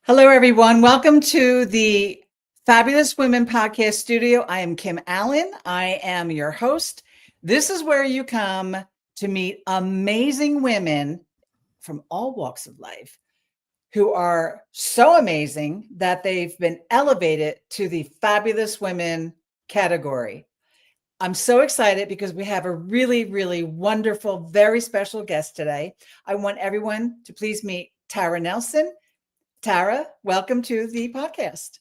Hello, everyone. Welcome to the Fabulous Women Podcast Studio. I am Kim Allen. I am your host. This is where you come to meet amazing women from all walks of life who are so amazing that they've been elevated to the Fabulous Women category. I'm so excited because we have a really, really wonderful, very special guest today. I want everyone to please meet Tara Nelson. Tara, welcome to the podcast.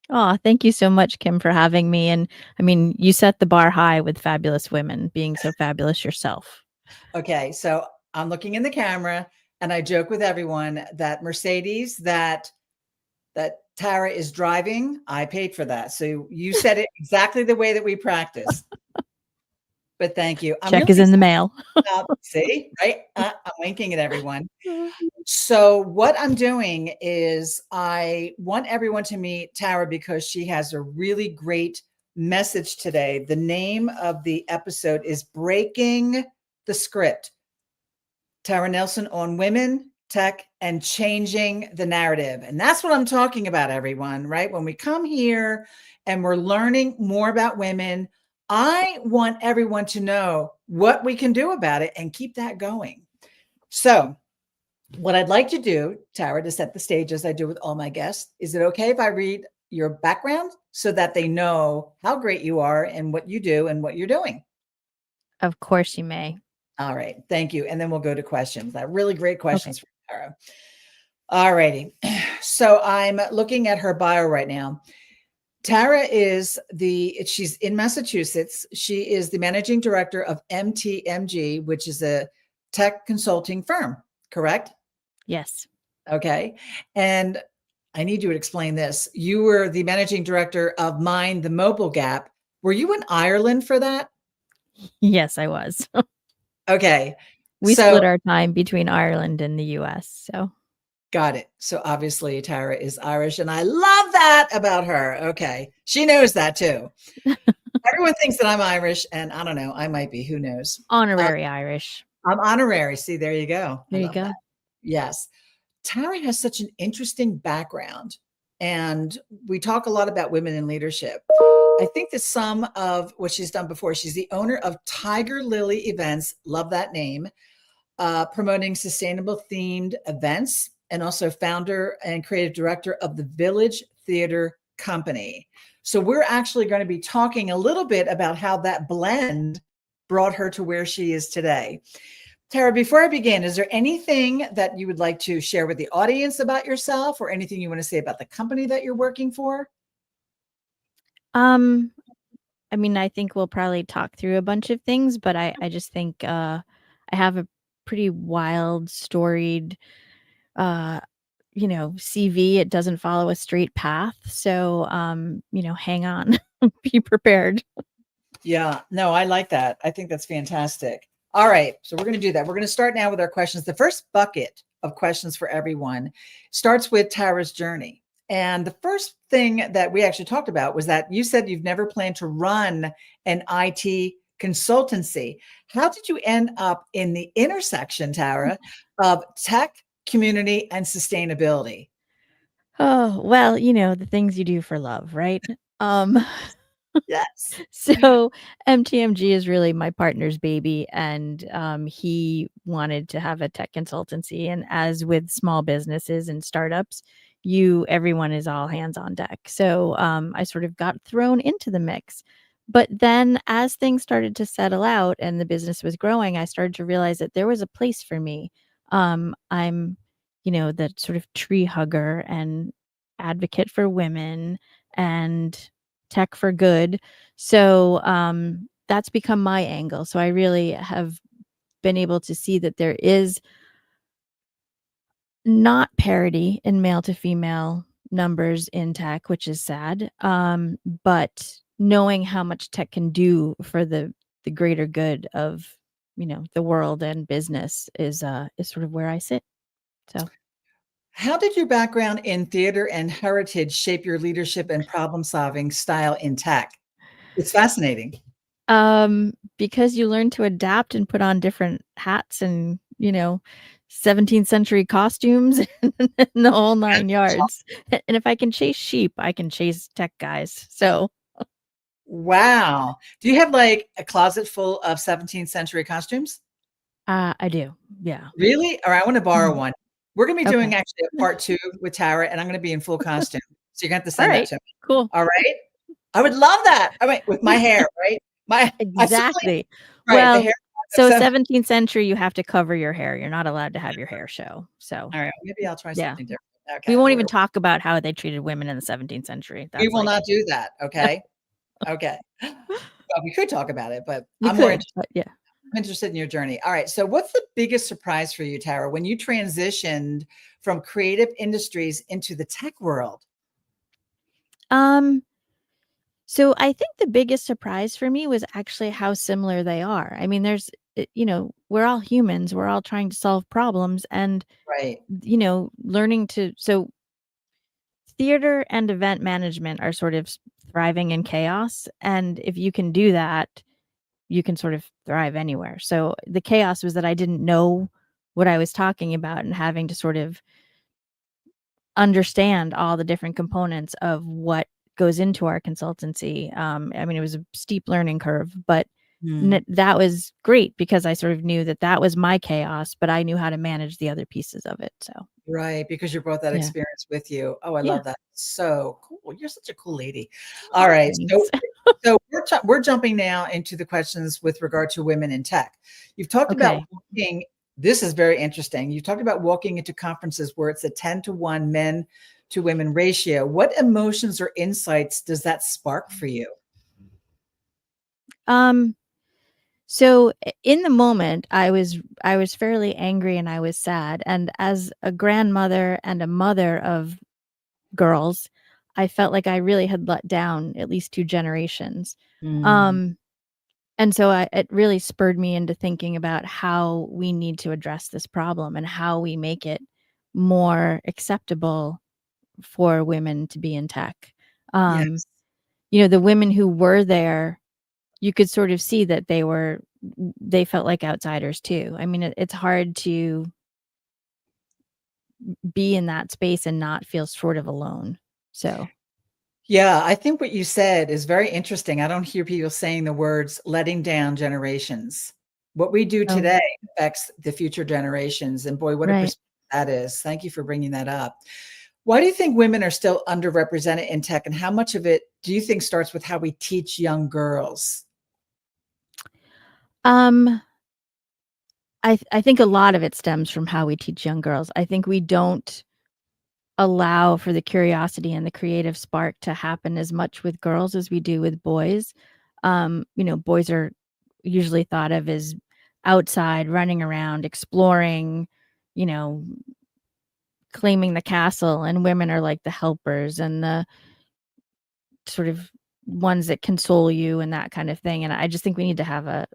Oh, thank you so much, Kim, for having me. And I mean, you set the bar high with fabulous women, being so fabulous yourself. Okay, so I'm looking in the camera and I joke with everyone that Mercedes that Tara is driving, I paid for that. So you said it exactly the way that we practice. But thank you. I'm Check really is in the excited mail. about, see, right? I'm winking at everyone. So what I'm doing is I want everyone to meet Tara because she has a really great message today. The name of the episode is Breaking the Script. Tara Nelson on women, tech, and changing the narrative. And that's what I'm talking about, everyone, right? When we come here and we're learning more about women, I want everyone to know what we can do about it and keep that going. So, what I'd like to do, Tara, to set the stage as I do with all my guests, is it okay if I read your background so that they know how great you are and what you do and what you're doing? Of course you may. All right. Thank you. And then we'll go to questions. That really great Okay. questions for Tara. All righty. So I'm looking at her bio right now. Tara she's in Massachusetts. She is the managing director of MTMG, which is a tech consulting firm, correct? Yes. Okay. And I need you to explain this. You were the managing director of Mind the Mobile Gap. Were you in Ireland for that? Yes, I was. Okay. We So split our time between Ireland and the US. So got it. So obviously Tara is Irish and I love that about her. Okay. She knows that too. Everyone thinks that I'm Irish and I don't know, I might be, who knows? honorary Irish. I'm honorary. See, there you go. I There you love that. go. Yes. Tara has such an interesting background and we talk a lot about women in leadership. I think that some of what she's done before, she's the owner of Tiger Lily Events, love that name, promoting sustainable themed events, and also founder and creative director of the Village Theater Company. So we're actually going to be talking a little bit about how that blend brought her to where she is today. Tara, before I begin, is there anything that you would like to share with the audience about yourself or anything you want to say about the company that you're working for? Um, I mean, I think we'll probably talk through a bunch of things, but I just think I have a pretty wild, storied uh CV. It doesn't follow a straight path. So, hang on, be prepared. Yeah, no, I like that. I think that's fantastic. All right, so we're going to do that. We're going to start now with our questions. The first bucket of questions for everyone starts with Tara's journey. And the first thing that we actually talked about was that you said you've never planned to run an IT consultancy. How did you end up in the intersection, Tara, of tech, community, and sustainability? Oh, well, the things you do for love, right? Um, Yes. so MTMG is really my partner's baby, and he wanted to have a tech consultancy. And as with small businesses and startups, everyone is all hands on deck. So I sort of got thrown into the mix. But then as things started to settle out and the business was growing, I started to realize that there was a place for me. I'm that sort of tree hugger and advocate for women and tech for good. So that's become my angle. So I really have been able to see that there is not parity in male to female numbers in tech, which is sad. But knowing how much tech can do for the greater good of the world and business is sort of where I sit. So How did your background in theater and heritage shape your leadership and problem-solving style in tech? It's fascinating. because you learn to adapt and put on different hats and 17th century costumes and the whole 9 yards. And if I can chase sheep, I can chase tech guys. So, Wow. Do you have, like, a closet full of 17th century costumes? I do. Yeah. Really? Or I wanna borrow Mhm. one. We're gonna be Okay. doing actually a part 2 with Tara, and I'm gonna be in full costume. So you're gonna have to All send that right. to me. Cool. All right? I would love that. I mean, with my hair, right? My I certainly Exactly. right, the Well, hair so so 17th century, you have to cover your hair. You're not allowed to have your hair show. So, alright, maybe I'll try yeah. something different. We Okay, won't even talk about how they treated women in the 17th century. we That's will like not do that, no, okay? Okay. Well, we could talk about it, but you could, but yeah. I'm interested in your journey. Alright, so what's the biggest surprise for you, Tara, when you transitioned from creative industries into the tech world? Um, so I think the biggest surprise for me was actually how similar they are. I mean, we're all humans. We're all trying to solve problems and, Right. learning to so theater and event management are sort of thriving in chaos, and if you can do that, you can sort of thrive anywhere. So the chaos was that I didn't know what I was talking about and having to sort of understand all the different components of what goes into our consultancy. I mean, it was a steep learning curve, but Mm. that was great because I sort of knew that that was my chaos, but I knew how to manage the other pieces of it. So, Right, because you brought that yeah. experience with you. Oh, I Yeah. love that. So cool. You're such a cool lady. Oh, Alright, thanks. so we're jumping now into the questions with regard to women in tech. You've talked about Okay. walking this is very interesting. You talked about walking into conferences where it's a 10-to-1 men to women ratio. What emotions or insights does that spark for you? Um, so in the moment, I was fairly angry and I was sad. And as a grandmother and a mother of girls, I felt like I really had let down at least 2 generations. Mm, Um, and so it really spurred me into thinking about how we need to address this problem and how we make it more acceptable for women to be in tech. Um, yes. the women who were there, you could sort of see that they felt like outsiders too. I mean, it's hard to be in that space and not feel sort of alone. So, Yeah, I think what you said is very interesting. I don't hear people saying the words letting down generations. What we do oh, today affects the future generations. And boy, what a right. perspective that is. Thank you for bringing that up. Why do you think women are still underrepresented in tech? And how much of it do you think starts with how we teach young girls? Um, I think a lot of it stems from how we teach young girls. I think we don't allow for the curiosity and the creative spark to happen as much with girls as we do with boys. Boys are usually thought of as outside, running around, exploring, you know, claiming the castle, and women are like the helpers and the sort of ones that console you and that kind of thing. And I just think we need to have a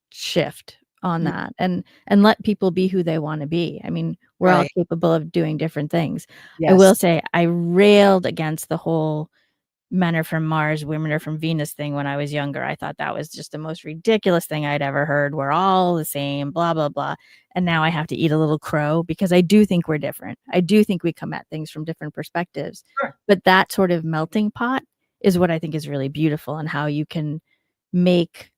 shift on Mm, that and let people be who they wanna be. I mean, we're all right. capable of doing different things. I Yes. will say I railed against the whole men are from Mars, women are from Venus thing when I was younger. I thought that was just the most ridiculous thing I'd ever heard. We're all the same, blah, blah, blah. And now I have to eat a little crow because I do think we're different. I do think we come at things from different perspectives. Sure. But that sort of melting pot is what I think is really beautiful and how you can make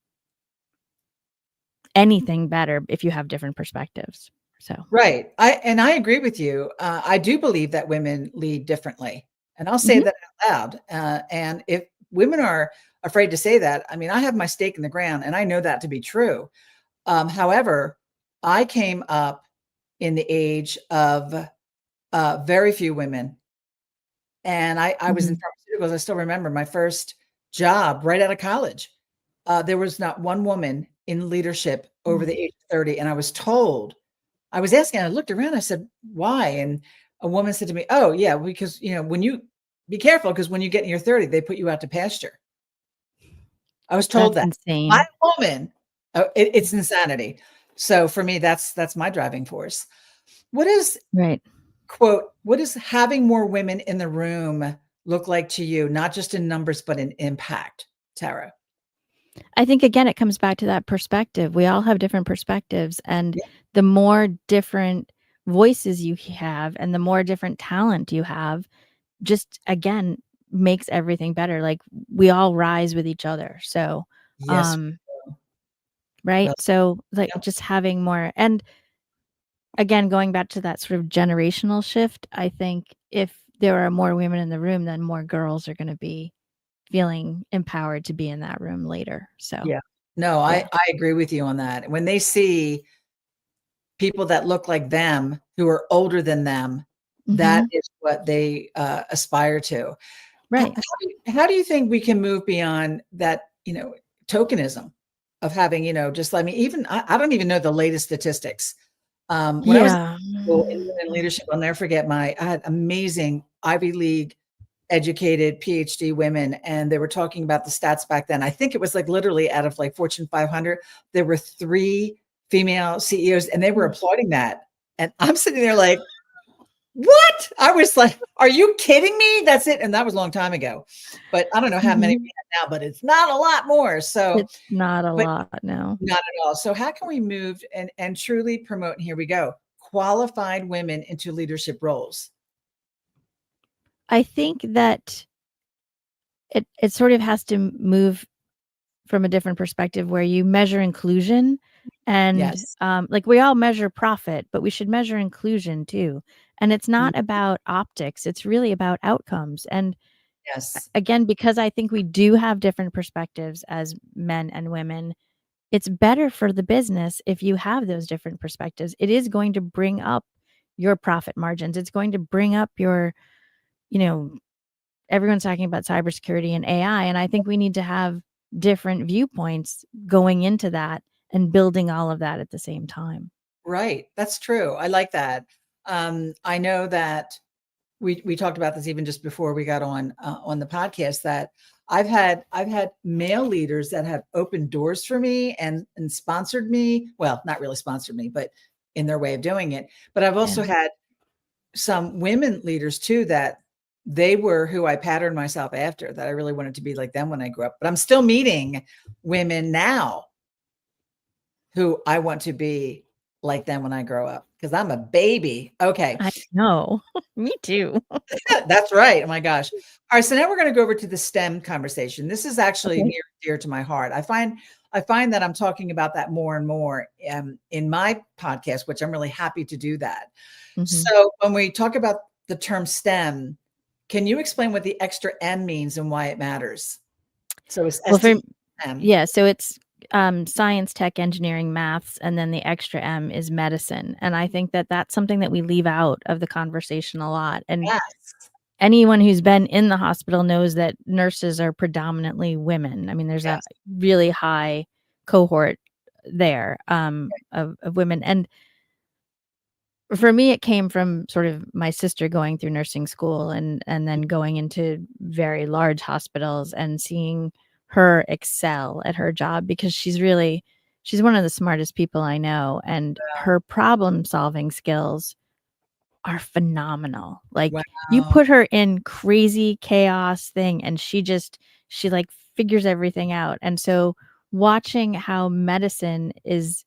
anything better if you have different perspectives. So, Right. I agree with you. I do believe that women lead differently, and I'll say mhm, that out loud. And if women are afraid to say that, I mean, I have my stake in the ground, and I know that to be true. However, I came up in the age of very few women, and I was in mhm, pharmaceuticals. I still remember my first job right out of college. There was not one woman in leadership over mm. the age of 30, and I was told I was asking, I looked around, I said, "Why?" And a woman said to me, "Oh, yeah, because, when you be careful because when you get in your 30, they put you out to pasture." I was told That's that. By insane. a woman. It's insanity. So for me, that's my driving force. What is Right. quote, "What does having more women in the room look like to you, not just in numbers, but in impact?" Tara. I think again it comes back to that perspective. We all have different perspectives and Yeah. the more different voices you have and the more different talent you have, just again makes everything better. Like we all rise with each other. So, Yes. um, Well, right. well, So like yeah. just having more, and again, going back to that sort of generational shift, I think if there are more women in the room, then more girls are going to be feeling empowered to be in that room later. So, Yeah. No, yeah. I agree with you on that. When they see people that look like them who are older than them, that Mhm. is what they, aspire to. Right. How do you think we can move beyond that, tokenism of having, just let me even I don't even know the latest statistics. When I was Yeah. in school in women in leadership, I'll never forget I had amazing Ivy League educated PhD women, and they were talking about the stats back then. I think it was like literally out of like Fortune 500, there were 3 female CEOs, and they were applauding that. And I'm sitting there like, what? I was like, are you kidding me? That's it. And that was a long time ago. But I don't know how many Mhm. we have now, but it's not a lot more. So, It's not a but lot, no. not at all. So how can we move and truly promote, and here we go, qualified women into leadership roles? I think that it sort of has to move from a different perspective where you measure inclusion and, Yes. like, we all measure profit, but we should measure inclusion too, and it's Mm, not about optics, it's really about outcomes, and yes. again, because I think we do have different perspectives as men and women, it's better for the business if you have those different perspectives. It is going to bring up your profit margins, it's going to bring up your, you know, everyone's talking about cybersecurity and AI, and I think we need to have different viewpoints going into that and building all of that at the same time. Right. That's true. I like that. I know that we talked about this even just before we got on the podcast, that I've had male leaders that have opened doors for me and sponsored me. Well, not really sponsored me, but in their way of doing it. But I've Yeah. also had some women leaders too that they were who I patterned myself after, that I really wanted to be like them when I grew up. But I'm still meeting women now who I want to be like them when I grow up because I'm a baby. Okay. I know. Me too. That's right. Oh my gosh. All right, so now we're going to go over to the STEM conversation. This is actually Okay. near and dear to my heart. I find that I'm talking about that more and more in my podcast, which I'm really happy to do that. Mhm. So when we talk about the term STEM, can you explain what the extra M means and why it matters? So it's Well, for STEM. yeah, so it's, science, tech, engineering, maths, and then the extra M is medicine, and I think that that's something that we leave out of the conversation a lot, and Yes. anyone who's been in the hospital knows that nurses are predominantly women. I mean, there's a Yes. really high cohort there, of women, and for me, it came from sort of my sister going through nursing school and then going into very large hospitals and seeing her excel at her job because she's one of the smartest people I know, and her problem-solving skills are phenomenal. Like, you Wow. put her in crazy chaos thing, and she, like, figures everything out, and so watching how medicine is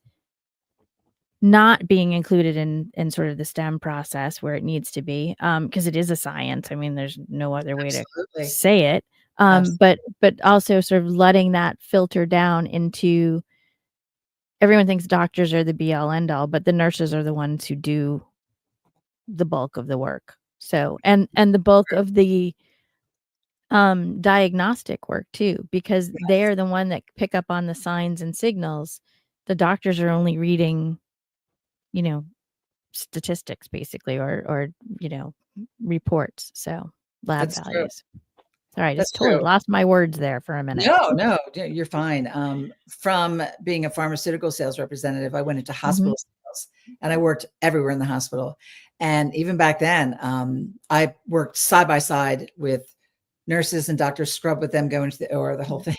not being included in sort of the STEM process where it needs to be, because it is a science, I mean, there's no other way to Absolutely. say it, but also sort of letting that filter down into everyone thinks doctors are the be all end all, but the nurses are the ones who do the bulk of the work. So and the bulk of the, diagnostic work too, because they're the one that pick up on the signs and signals. The doctors are only reading, you know, statistics basically or, you know, reports, so lab That's true. values. Sorry, I That's just totally true. lost my words there for a minute. No, no, you're fine. From being a pharmaceutical sales representative, I went into Mhm. hospital sales and I worked everywhere in the hospital. And even back then, I worked side by side with nurses and doctors, scrub with them, go into the OR, the whole thing.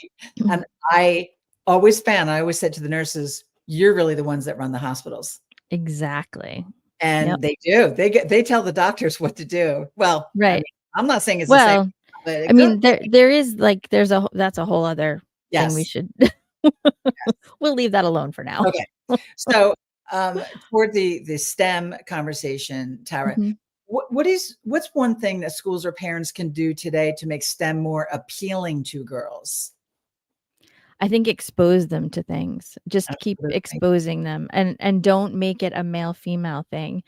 And I always said to the nurses, you're really the ones that run the hospitals. Exactly. Yep. And they do. They tell the doctors what to do. Well, I mean, Right. I'm not saying it's the same, Well, but I it could mean, be. there is, like there's that's a whole other thing we Yes. should we'll leave that alone for now. Okay. So Toward the STEM conversation, Tara, Mhm. what's one thing that schools or parents can do today to make STEM more appealing to girls? I think expose them to things. Just keep Absolutely. exposing them and don't make it a male-female thing.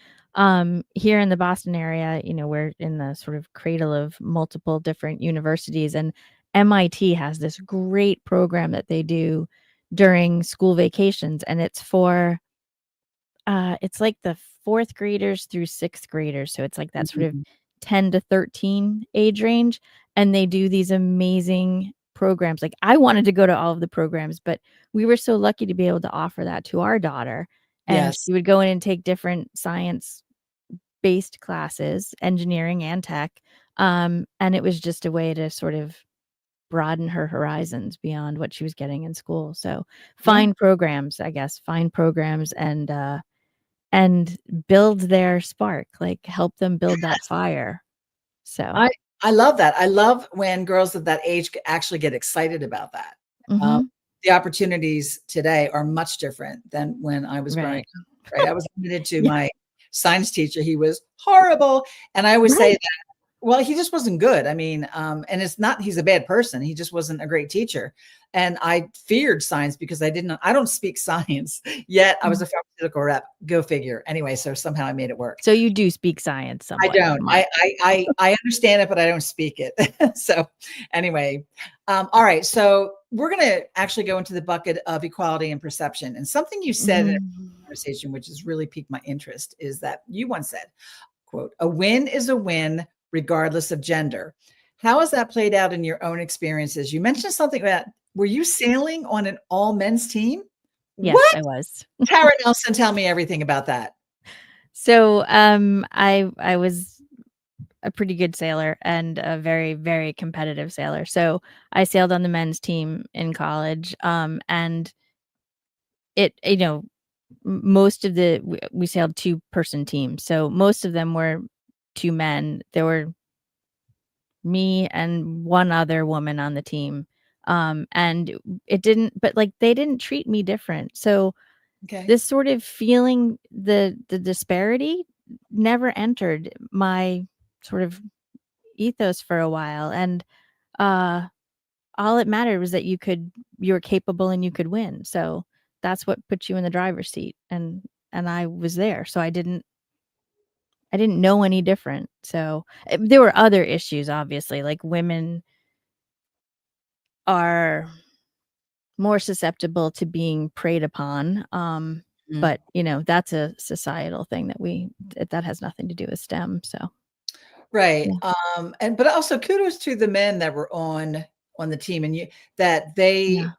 Here in the Boston area, we're in the sort of cradle of multiple different universities, and MIT has this great program that they do during school vacations, and it's like the 4th graders through 6th graders, so it's like that sort of Mhm. 10 to 13 age range, and they do these amazing programs. Like, I wanted to go to all of the programs, but we were so lucky to be able to offer that to our daughter, and Yes. she would go in and take different science-based classes, engineering and tech, and it was just a way to sort of broaden her horizons beyond what she was getting in school. So, Yeah. find programs, I guess, find programs and build their spark, like, help them build that fire. So I I love that. I love when girls of that age actually get excited about that. Um, mhm, the opportunities today are much different than when I was growing right. up, right? I was limited to Yeah, my science teacher. He was horrible, and I always say, right. well, he just wasn't good. I mean, and it's not he's a bad person. He just wasn't a great teacher. And I feared science because I don't speak science, yet I was Mhm. a pharmaceutical rep. Go figure. Anyway, so somehow I made it work. So you do speak science I somewhat don't. from what I understand it, but I don't speak it. So anyway, all right. So we're gonna actually go into the bucket of equality and perception. And something you said in a Mhm. conversation, which has really piqued my interest, is that you once said, quote, "A win is a win regardless of gender." How has that played out in your own experiences? You mentioned something about were you sailing on an all men's team? Yes, What? I was. Tara Nelson, tell me everything about that. So, I was a pretty good sailor and a very, very competitive sailor. So, I sailed on the men's team in college, and it most of the we sailed two-person teams, so most of them were 2 men. There were me and one other woman on the team, and it didn't but, like, they didn't treat me different, so Okay. this sort of feeling the disparity never entered my sort of ethos for a while, and, uh, all it mattered was that you were capable and you could win, so that's what put you in the driver's seat, and I was there, so I didn't know any different, so, there were other issues, obviously, like women are more susceptible to being preyed upon, Mm. but, that's a societal thing that has nothing to do with STEM, so, Right, yeah. and but also kudos to the men that were on the team and you that they Yeah.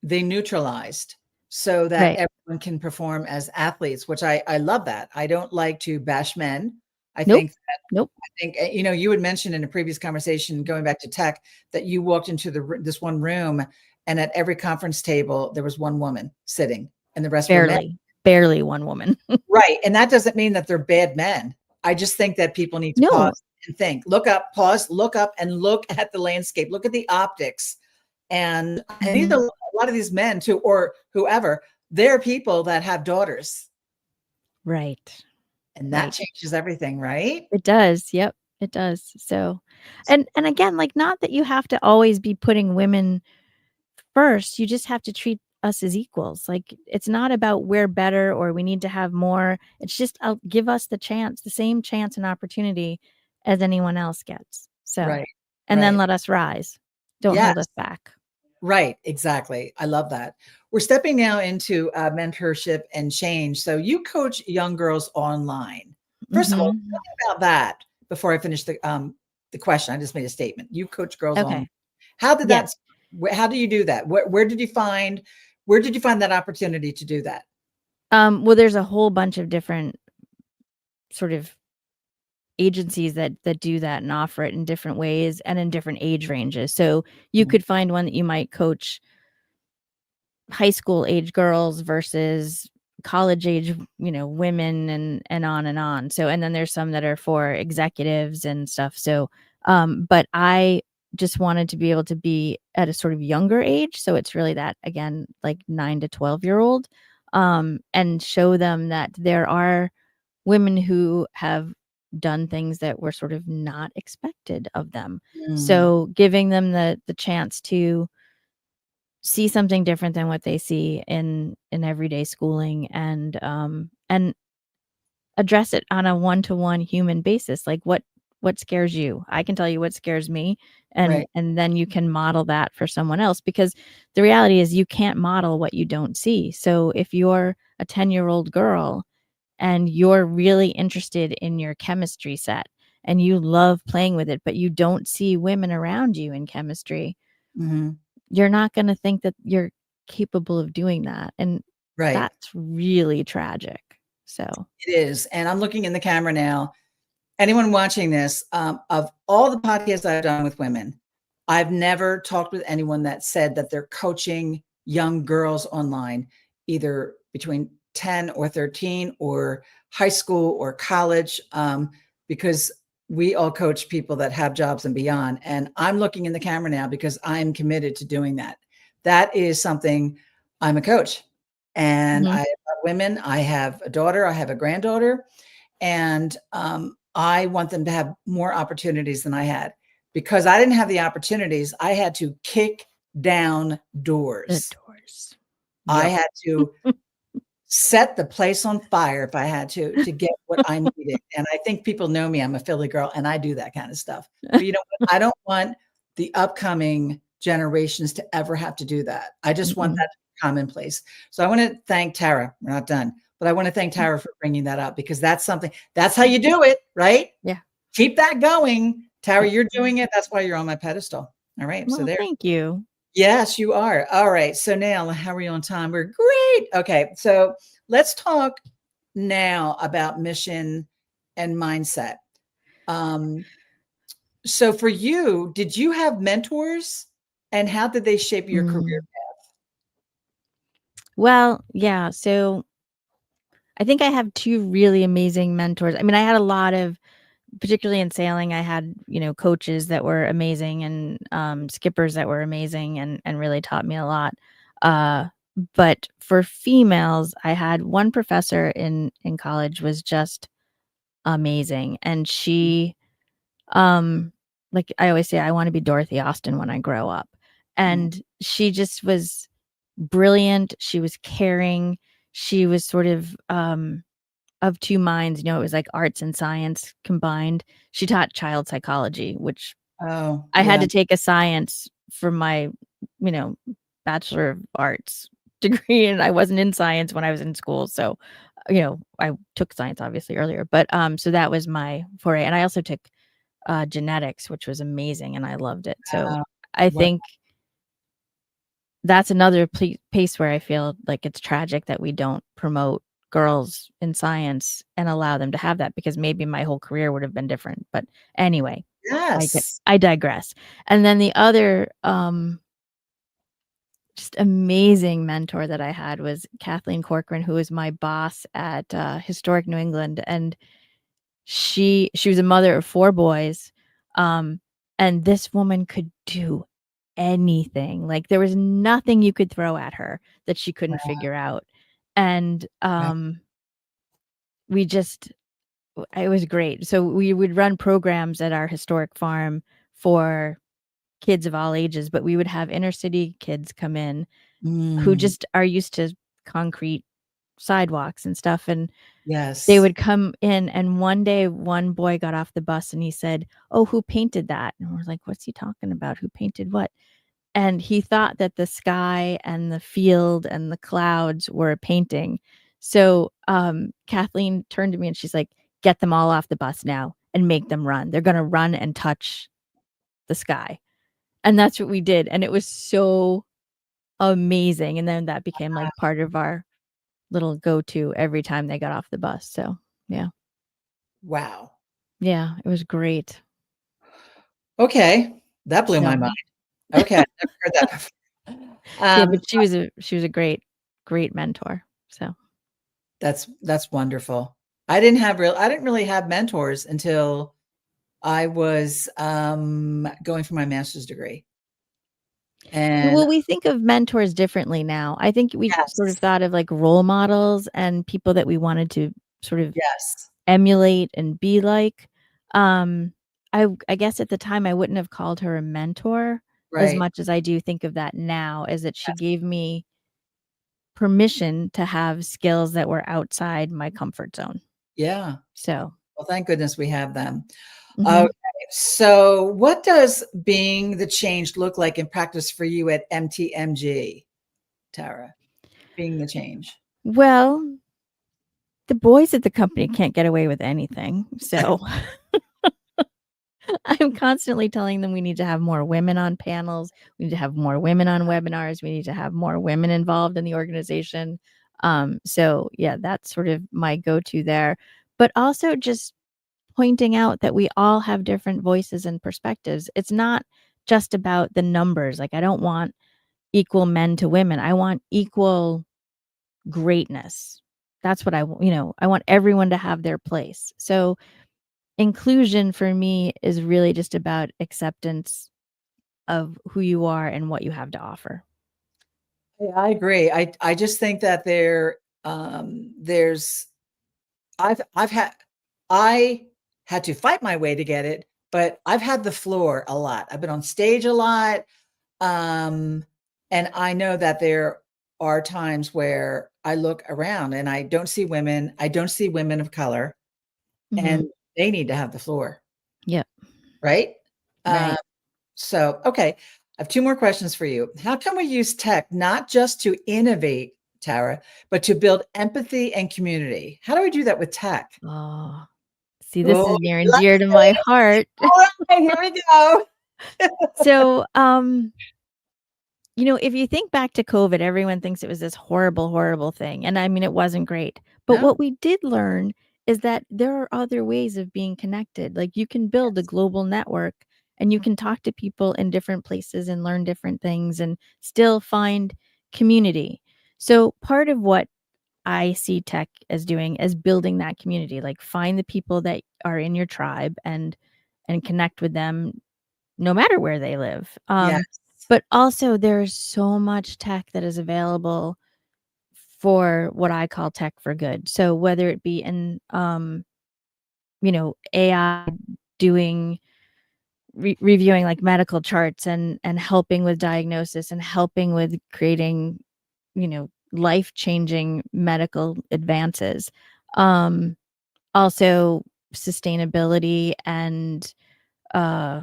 they neutralized so that Right. everyone can perform as athletes, which I love that. I don't like to bash men. I Nope. think Nope. you had mentioned in a previous conversation going back to tech that you walked into this one room and at every conference table there was one woman sitting and the rest were men. Barely. Barely one woman. Right, and that doesn't mean that they're bad men. I just think that people need to pause No. and think, look up, pause, look up, and look at the landscape, look at the optics. And these Mhm. are a lot of these men too, or whoever, they're people that have daughters, Right. and that Right. changes everything, right? It does, yep, it does, so and again, like, not that you have to always be putting women first, you just have to treat us as equals, like, it's not about we're better or we need to have more, it's just, give us the same chance and opportunity as anyone else gets, so Right, and then right. let us rise. Don't hold Yes, us back. right, exactly. I love that. We're stepping now into mentorship and change. So you coach young girls online. First of all, tell Mhm. me about that before I finish the question. I just made a statement. You coach girls online. Okay. How did Yeah. that? How do you do that? Where did you find that opportunity to do that? Well, there's a whole bunch of different sort of agencies that do that and offer it in different ways and in different age ranges. So, you Mhm. could find one that you might coach high school age girls versus college age, women and on and on. So, and then there's some that are for executives and stuff. So, but I just wanted to be able to be at a sort of younger age. So it's really that again, like 9 to 12-year-old. and show them that there are women who have done things that were sort of not expected of them. Mm, So giving them the chance to see something different than what they see in everyday schooling, and address it on a one-to-one human basis. Like, what scares you? I can tell you what scares me, right. and then you can model that for someone else, because the reality is you can't model what you don't see. So if you're a 10-year-old girl and you're really interested in your chemistry set and you love playing with it, but you don't see women around you in chemistry, Mhm. you're not going to think that you're capable of doing that. And Right. that's really tragic. So, It is, and I'm looking in the camera now. Anyone watching this, of all the podcasts I've done with women, I've never talked with anyone that said that they're coaching young girls online, either between 10 or 13 or high school or college, because we all coach people that have jobs and beyond. And I'm looking in the camera now because I'm committed to doing that. That is something. I'm a coach, and I mhm. have women. I have a daughter. I have a granddaughter, and I want them to have more opportunities than I had. Because I didn't have the opportunities, I had to kick down The doors. doors. I Yep. had to set the place on fire if I had to get what I needed. And I think people know me, I'm a Philly girl, and I do that kind of stuff. But you know what? I don't want the upcoming generations to ever have to do that. I just want Mm-mm. that to be commonplace. So I want to thank Tara. We're not done, but I want to thank Tara for bringing that up, because that's something, that's how you do it, right? Yeah. Keep that going. Tara, Yep. you're doing it. That's why you're on my pedestal. All right. So Well, there. thank you. Yes, you are. All right. So now, how are you on time? We're great. Okay. So let's talk now about mission and mindset. Um, so for you, did you have mentors, and how did they shape your career? Mm. Well, yeah, so I think I have 2 really amazing mentors. I mean, I had a lot of, particularly in sailing, I had, coaches that were amazing, and, skippers that were amazing, and really taught me a lot. Uh, but for females, I had one professor in college was just amazing, and she, um like I always say, I wanna be Dorothy Austin when I grow up, Mm, and she just was brilliant, she was caring, she was sort of 2 minds. It was like arts and science combined. She taught child psychology, which oh, I had yeah. to take a science for my, you know, Bachelor of Arts degree, and I wasn't in science when I was in school, so, I took science obviously earlier, but, so that was my foray, and I also took, genetics, which was amazing, and I loved it. So, Uh, I what? think that's another place where I feel like it's tragic that we don't promote girls in science and allow them to have that, because maybe my whole career would have been different. But anyway, Yes. I digress. And then the other, just amazing mentor that I had was Kathleen Corcoran, who was my boss at, Historic New England, and she was a mother of 4 boys, um, and this woman could do anything. Like, there was nothing you could throw at her that she couldn't figure out, and, Right. we just it was great. So we would run programs at our historic farm for kids of all ages, but we would have inner city kids come in who Mm, just are used to concrete sidewalks and stuff, and they yes. would come in, and one day, one boy got off the bus and he said, "Oh, who painted that?" And we're like, "What's he talking about? Who painted what?" And he thought that the sky and the field and the clouds were a painting. So, Kathleen turned to me and she's like, "Get them all off the bus now and make them run. They're gonna run and touch the sky." And that's what we did, and it was so amazing, and then that became, like, part of our little go-to every time they got off the bus. So, yeah. Wow. Yeah, it was great. Okay. That blew my So, mind. Okay. I've never heard that before. yeah, but Um, she was a great, great mentor. So, that's wonderful. I didn't really have mentors until I was, going for my master's degree. Yeah, And well, we think of mentors differently now. I think we sort of yes, thought of like role models and people that we wanted to sort of yes, emulate and be like. Um, I guess at the time I wouldn't have called her a mentor as right. much as I do think of that now, as that she Yes. gave me permission to have skills that were outside my comfort zone. Yeah. So, Well, thank goodness we have them. Okay. mhm. So what does being the change look like in practice for you at MTMG, Tara? Being the change. Well, the boys at the company can't get away with anything. So I'm constantly telling them we need to have more women on panels. We need to have more women on webinars. We need to have more women involved in the organization. So yeah, that's sort of my go-to there. But also just pointing out that we all have different voices and perspectives. It's not just about the numbers. Like I don't want equal men to women. I want equal greatness. That's what I want everyone to have their place. So inclusion for me is really just about acceptance of who you are and what you have to offer. Yeah, I agree. I just think that there's I've had I had to fight my way to get it, but I've had the floor a lot. I've been on stage a lot. Um, and I know that there are times where I look around and I don't see women, I don't see women of color, and Mhm. they need to have the floor, Yep. right? Um, Right. so, okay, I have two more questions for you. How can we use tech not just to innovate, Tara, but to build empathy and community? How do we do that with tech? Oh, see, this Oh, is near you and like dear to my this? heart. All right, here we go. So, if you think back to COVID, everyone thinks it was this horrible, horrible thing. And I mean, it wasn't great. But No? what we did learn is that there are other ways of being connected. Like you can build a Yes. global network and you can talk to people in different places and learn different things and still find community. So part of what I see tech as doing is building that community. Like find the people that are in your tribe and connect with them no matter where they live. Yes. But also there's so much tech that is available for what I call tech for good. So whether it be in AI doing reviewing like medical charts and helping with diagnosis and helping with creating, life-changing medical advances. Um Also sustainability and uh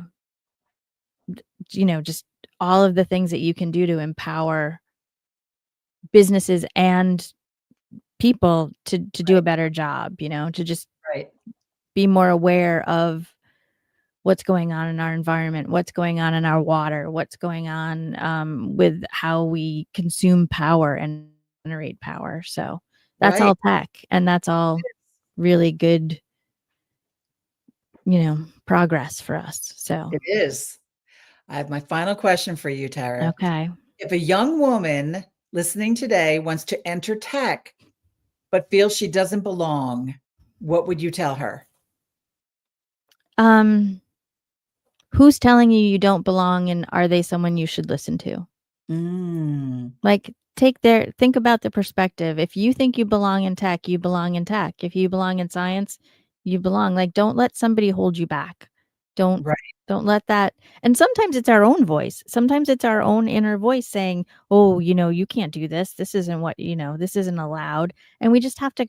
just all of the things that you can do to empower businesses and people to do a Right. better job, to just Right. be more aware of what's going on in our environment, what's going on in our water, what's going on with how we consume power and generate power. So that's Right. all tech and that's all really good, progress for us. So, It is. I have my final question for you, Tara. okay. If a young woman listening today wants to enter tech but feels she doesn't belong, what would you tell her? Um, who's telling you you don't belong and are they someone you should listen to? Mm, Like, think about the perspective. If you think you belong in tech, you belong in tech. If you belong in science, you belong. Like, don't let somebody hold you back. Don't right, don't let that and sometimes it's our own voice. Sometimes it's our own inner voice saying, "Oh, you can't do this. This isn't this isn't allowed." And we just have to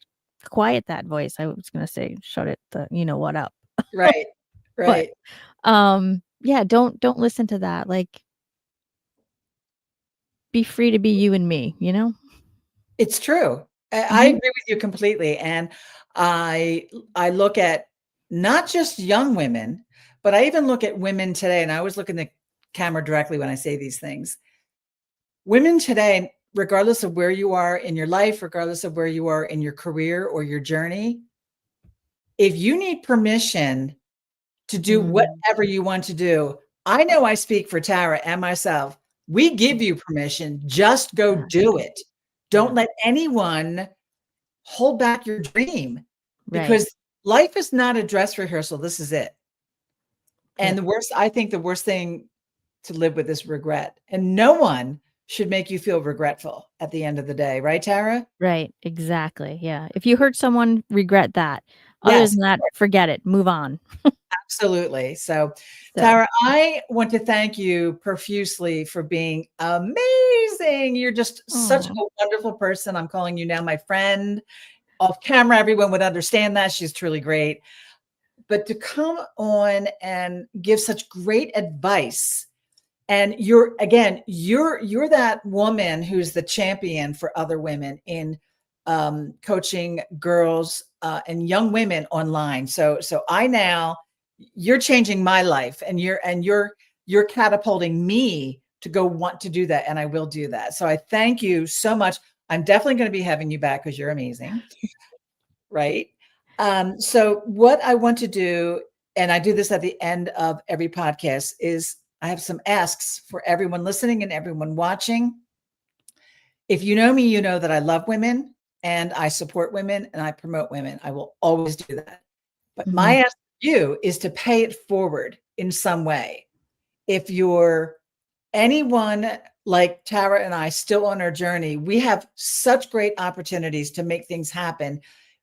quiet that voice. I was gonna say, shut it the what up. right, But, right. yeah, don't listen to that. Like, be free to be you and me, you know? It's true. I Mhm. agree with you completely, and I I look at not just young women, but I even look at women today, and I always look in the camera directly when I say these things. Women today, regardless of where you are in your life, regardless of where you are in your career or your journey, if you need permission to do Mm. whatever you want to do, I know I speak for Tara and myself. We give you permission. Just go Yes. do it. Don't Yeah. let anyone hold back your dream Right. because life is not a dress rehearsal. This is it. And Yep. the worst, I think the worst thing to live with this regret. And no one should make you feel regretful at the end of the day. Right, Tara? Right, exactly, yeah. If you hurt someone, regret that. Other Yes, than that, forget it, move on. absolutely. So, So Tara, I want to thank you profusely for being amazing. You're just such oh, a wonderful person. I'm calling you now my friend. Off camera, everyone would understand that. She's truly great. But to come on and give such great advice, and you're that woman who's the champion for other women in coaching girls and young women online. So I now, you're changing my life, and you're catapulting me to go want to do that, and I will do that. So I thank you so much. I'm definitely going to be having you back because you're amazing, right? So what I want to do, and I do this at the end of every podcast, is I have some asks for everyone listening and everyone watching. If you know me, you know that I love women and I support women and I promote women. I will always do that. But my mhm, ask for you is to pay it forward in some way. If you're anyone like Tara and I still on our journey, we have such great opportunities to make things happen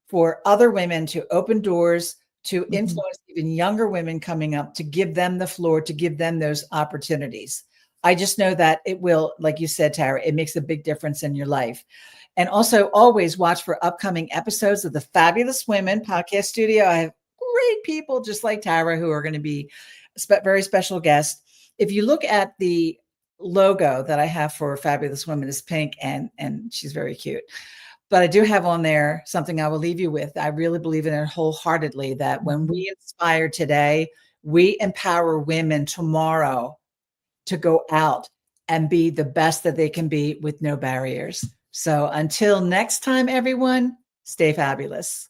for other women, to open doors, to mhm. influence even younger women coming up, to give them the floor, to give them those opportunities. I just know that it will, like you said, Tara, it makes a big difference in your life. And also always watch for upcoming episodes of the Fabulous Women podcast studio. I have great people just like Tara who are going to be very special guests. If you look at the logo that I have for Fabulous Women, is pink, and she's very cute. But I do have on there something I will leave you with. I really believe in it wholeheartedly, that when Mhm. we inspire today, we empower women tomorrow to go out and be the best that they can be with no barriers. So until next time, everyone, stay fabulous.